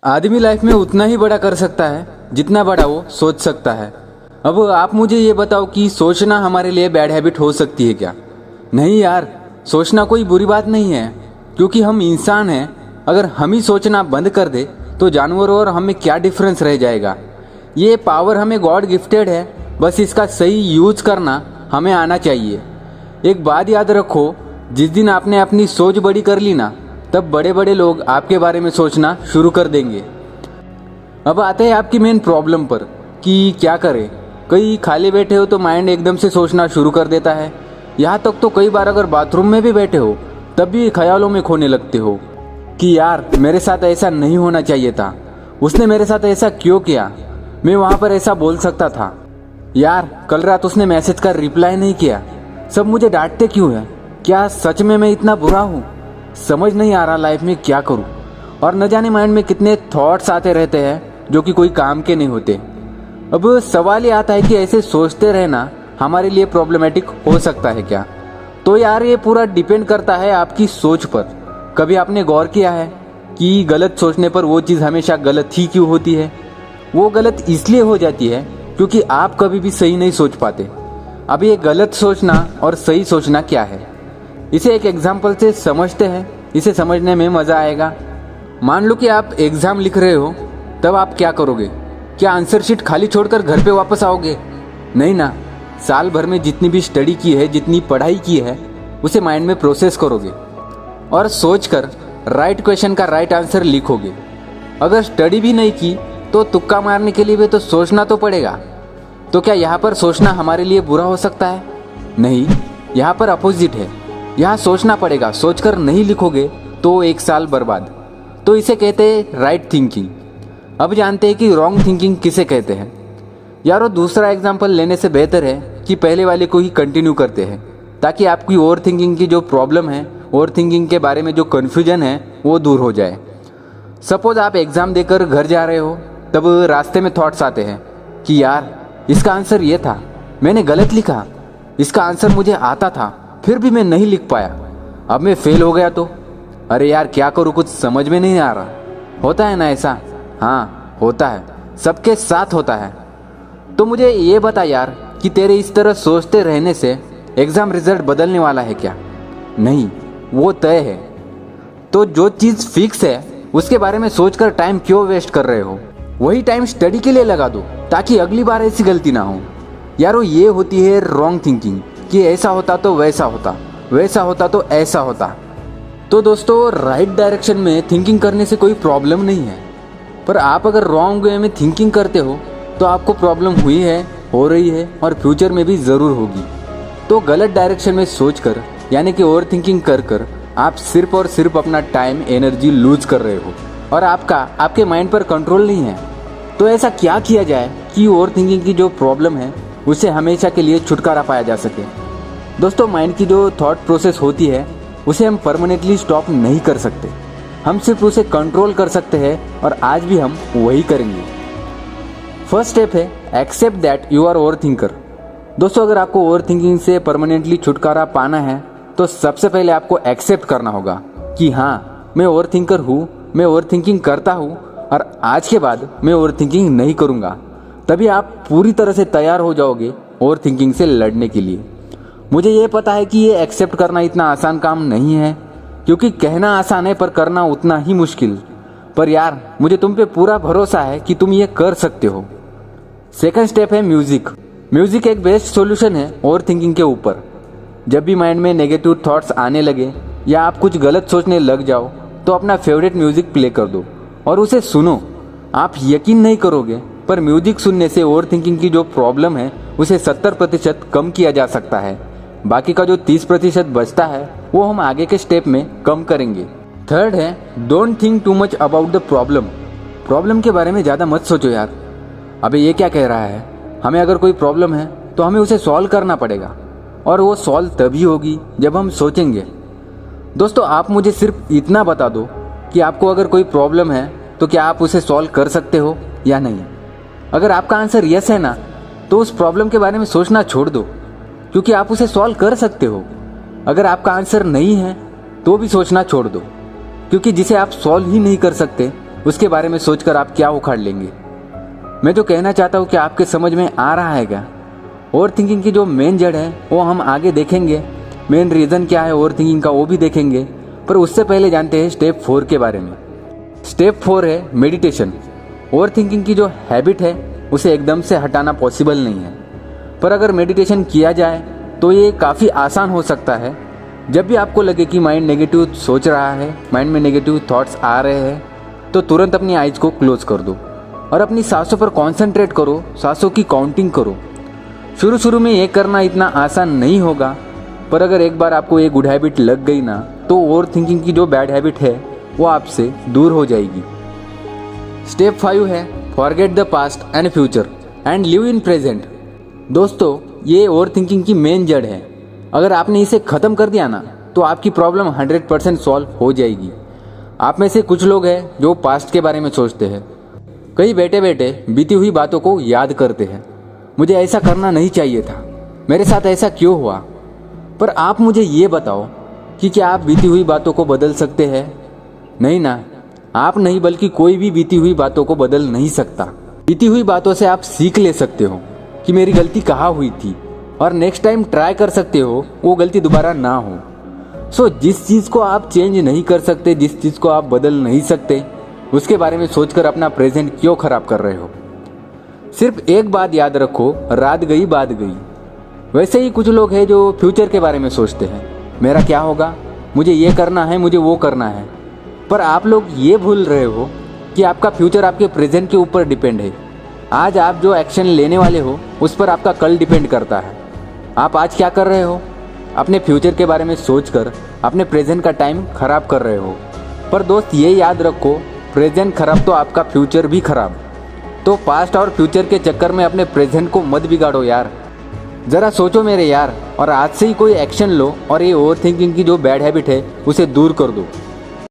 आदमी लाइफ में उतना ही बड़ा कर सकता है जितना बड़ा वो सोच सकता है। अब आप मुझे ये बताओ कि सोचना हमारे लिए बैड हैबिट हो सकती है क्या? नहीं यार, सोचना कोई बुरी बात नहीं है, क्योंकि हम इंसान हैं। अगर हम ही सोचना बंद कर दे तो जानवरों और हमें क्या डिफरेंस रह जाएगा। ये पावर हमें गॉड गिफ्टेड है, बस इसका सही यूज करना हमें आना चाहिए। एक बात याद रखो, जिस दिन आपने अपनी सोच बड़ी कर ली ना, तब बड़े बड़े लोग आपके बारे में सोचना शुरू कर देंगे। अब आते हैं आपकी मेन प्रॉब्लम पर कि क्या करें। कई खाली बैठे हो तो माइंड एकदम से सोचना शुरू कर देता है। यहाँ तक तो कई बार अगर बाथरूम में भी बैठे हो तब भी ख्यालों में खोने लगते हो कि यार मेरे साथ ऐसा नहीं होना चाहिए था, उसने मेरे साथ ऐसा क्यों किया, मैं वहाँ पर ऐसा बोल सकता था, यार कल रात उसने मैसेज का रिप्लाई नहीं किया, सब मुझे डांटते क्यों है, क्या सच में मैं इतना बुरा हूँ, समझ नहीं आ रहा लाइफ में क्या करूँ। और न जाने माइंड में कितने थॉट्स आते रहते हैं जो कि कोई काम के नहीं होते। अब सवाल ये आता है कि ऐसे सोचते रहना हमारे लिए प्रॉब्लमेटिक हो सकता है क्या? तो यार ये पूरा डिपेंड करता है आपकी सोच पर। कभी आपने गौर किया है कि गलत सोचने पर वो चीज़ हमेशा गलत ही क्यों होती है? वो गलत इसलिए हो जाती है क्योंकि आप कभी भी सही नहीं सोच पाते। अब ये गलत सोचना और सही सोचना क्या है, इसे एक एग्जाम्पल से समझते हैं, इसे समझने में मज़ा आएगा। मान लो कि आप एग्ज़ाम लिख रहे हो, तब आप क्या करोगे? क्या आंसर शीट खाली छोड़कर घर पे वापस आओगे? नहीं ना, साल भर में जितनी भी स्टडी की है, जितनी पढ़ाई की है, उसे माइंड में प्रोसेस करोगे और सोचकर राइट क्वेश्चन का राइट आंसर लिखोगे। अगर स्टडी भी नहीं की तो तुक्का मारने के लिए भी तो सोचना तो पड़ेगा। तो क्या यहाँ पर सोचना हमारे लिए बुरा हो सकता है? नहीं, यहाँ पर अपोजिट है। यहाँ सोचना पड़ेगा, सोचकर नहीं लिखोगे तो एक साल बर्बाद। तो इसे कहते हैं राइट थिंकिंग। अब जानते हैं कि रॉन्ग थिंकिंग किसे कहते हैं। यारो दूसरा एग्जाम्पल लेने से बेहतर है कि पहले वाले को ही कंटिन्यू करते हैं, ताकि आपकी ओवर थिंकिंग की जो प्रॉब्लम है, ओवर थिंकिंग के बारे में जो कन्फ्यूजन है, वो दूर हो जाए। सपोज आप एग्ज़ाम देकर घर जा रहे हो, तब रास्ते में थॉट्स आते हैं कि यार इसका आंसर ये था, मैंने गलत लिखा, इसका आंसर मुझे आता था फिर भी मैं नहीं लिख पाया, अब मैं फेल हो गया तो, अरे यार क्या करूँ, कुछ समझ में नहीं आ रहा। होता है ना ऐसा? हाँ होता है, सबके साथ होता है। तो मुझे ये बता यार कि तेरे इस तरह सोचते रहने से एग्ज़ाम रिजल्ट बदलने वाला है क्या? नहीं, वो तय है। तो जो चीज़ फिक्स है उसके बारे में सोचकर टाइम क्यों वेस्ट कर रहे हो? वही टाइम स्टडी के लिए लगा दो, ताकि अगली बार ऐसी गलती ना हो। यारो ये होती है रॉन्ग थिंकिंग कि ऐसा होता तो वैसा होता, वैसा होता तो ऐसा होता। तो दोस्तों, राइट डायरेक्शन में थिंकिंग करने से कोई प्रॉब्लम नहीं है, पर आप अगर रॉन्ग वे में थिंकिंग करते हो तो आपको प्रॉब्लम हुई है, हो रही है और फ्यूचर में भी ज़रूर होगी। तो गलत डायरेक्शन में सोचकर, यानी कि ओवर थिंकिंग कर कर आप सिर्फ और सिर्फ अपना टाइम, एनर्जी लूज कर रहे हो और आपके माइंड पर कंट्रोल नहीं है। तो ऐसा क्या किया जाए कि ओवर थिंकिंग की जो प्रॉब्लम है उसे हमेशा के लिए छुटकारा पाया जा सके? दोस्तों, माइंड की जो थॉट प्रोसेस होती है उसे हम परमानेंटली स्टॉप नहीं कर सकते, हम सिर्फ उसे कंट्रोल कर सकते हैं और आज भी हम वही करेंगे। फर्स्ट स्टेप है accept that you are overthinker. दोस्तों, अगर आपको ओवर थिंकिंग से परमानेंटली छुटकारा पाना है तो सबसे पहले आपको एक्सेप्ट करना होगा कि हाँ, मैं ओवर थिंकर हूँ, मैं ओवर थिंकिंग करता हूँ और आज के बाद मैं ओवर थिंकिंग नहीं करूँगा। तभी आप पूरी तरह से तैयार हो जाओगे ओवर थिंकिंग से लड़ने के लिए। मुझे ये पता है कि ये एक्सेप्ट करना इतना आसान काम नहीं है, क्योंकि कहना आसान है पर करना उतना ही मुश्किल। पर यार मुझे तुम पे पूरा भरोसा है कि तुम ये कर सकते हो। सेकंड स्टेप है म्यूजिक। म्यूजिक एक बेस्ट सॉल्यूशन है ओवर थिंकिंग के ऊपर। जब भी माइंड में नेगेटिव थॉट्स आने लगे या आप कुछ गलत सोचने लग जाओ तो अपना फेवरेट म्यूजिक प्ले कर दो और उसे सुनो। आप यकीन नहीं करोगे, पर म्यूजिक सुनने से ओवर थिंकिंग की जो प्रॉब्लम है उसे 70% कम किया जा सकता है। बाकी का जो 30% बचता है वो हम आगे के स्टेप में कम करेंगे। थर्ड है don't think too much about the problem. Problem के बारे में ज़्यादा मत सोचो यार। अबे ये क्या कह रहा है? हमें अगर कोई प्रॉब्लम है तो हमें उसे सॉल्व करना पड़ेगा, और वो सॉल्व तभी होगी जब हम सोचेंगे। दोस्तों, आप मुझे सिर्फ इतना बता दो कि आपको अगर कोई प्रॉब्लम है तो क्या आप उसे सॉल्व कर सकते हो या नहीं। अगर आपका आंसर यस है ना, तो उस प्रॉब्लम के बारे में सोचना छोड़ दो, क्योंकि आप उसे सॉल्व कर सकते हो। अगर आपका आंसर नहीं है तो भी सोचना छोड़ दो, क्योंकि जिसे आप सॉल्व ही नहीं कर सकते उसके बारे में सोचकर आप क्या उखाड़ लेंगे। मैं जो कहना चाहता हूँ कि आपके समझ में आ रहा है क्या? ओवर थिंकिंग की जो मेन जड़ है वो हम आगे देखेंगे, मेन रीज़न क्या है ओवर थिंकिंग का वो भी देखेंगे, पर उससे पहले जानते हैं स्टेप 4 के बारे में। स्टेप 4 है मेडिटेशन। ओवर थिंकिंग की जो हैबिट है उसे एकदम से हटाना पॉसिबल नहीं है, पर अगर मेडिटेशन किया जाए तो ये काफ़ी आसान हो सकता है। जब भी आपको लगे कि माइंड नेगेटिव सोच रहा है, माइंड में नेगेटिव थॉट्स आ रहे हैं, तो तुरंत अपनी आइज़ को क्लोज कर दो और अपनी सांसों पर कॉन्सेंट्रेट करो, सांसों की काउंटिंग करो। शुरू में ये करना इतना आसान नहीं होगा, पर अगर एक बार आपको ये गुड हैबिट लग गई ना, तो ओवर थिंकिंग की जो बैड हैबिट है वो आपसे दूर हो जाएगी। स्टेप 5 है forget the past and future and live in present. दोस्तों, ये ओवर थिंकिंग की मेन जड़ है। अगर आपने इसे ख़त्म कर दिया ना, तो आपकी प्रॉब्लम 100% सॉल्व हो जाएगी। आप में से कुछ लोग हैं जो पास्ट के बारे में सोचते हैं, कई बैठे बैठे बीती हुई बातों को याद करते हैं। मुझे ऐसा करना नहीं चाहिए था, मेरे साथ ऐसा क्यों हुआ। पर आप मुझे ये बताओ कि क्या आप बीती हुई बातों को बदल सकते हैं? नहीं ना, आप नहीं, बल्कि कोई भी बीती हुई बातों को बदल नहीं सकता। बीती हुई बातों से आप सीख ले सकते हो कि मेरी गलती कहाँ हुई थी, और नेक्स्ट टाइम ट्राई कर सकते हो वो गलती दोबारा ना हो। सो जिस चीज़ को आप चेंज नहीं कर सकते, जिस चीज़ को आप बदल नहीं सकते, उसके बारे में सोचकर अपना प्रेजेंट क्यों खराब कर रहे हो? सिर्फ एक बात याद रखो, रात गई बात गई। वैसे ही कुछ लोग हैं जो फ्यूचर के बारे में सोचते हैं, मेरा क्या होगा, मुझे ये करना है, मुझे वो करना है। पर आप लोग ये भूल रहे हो कि आपका फ्यूचर आपके प्रेजेंट के ऊपर डिपेंड है। आज आप जो एक्शन लेने वाले हो उस पर आपका कल डिपेंड करता है। आप आज क्या कर रहे हो? अपने फ्यूचर के बारे में सोचकर अपने प्रेजेंट का टाइम खराब कर रहे हो। पर दोस्त, ये याद रखो, प्रेजेंट खराब तो आपका फ्यूचर भी खराब। तो पास्ट और फ्यूचर के चक्कर में अपने प्रेजेंट को मत बिगाड़ो यार। ज़रा सोचो मेरे यार, और आज से ही कोई एक्शन लो और ये ओवर थिंकिंग की जो बैड हैबिट है उसे दूर कर दो।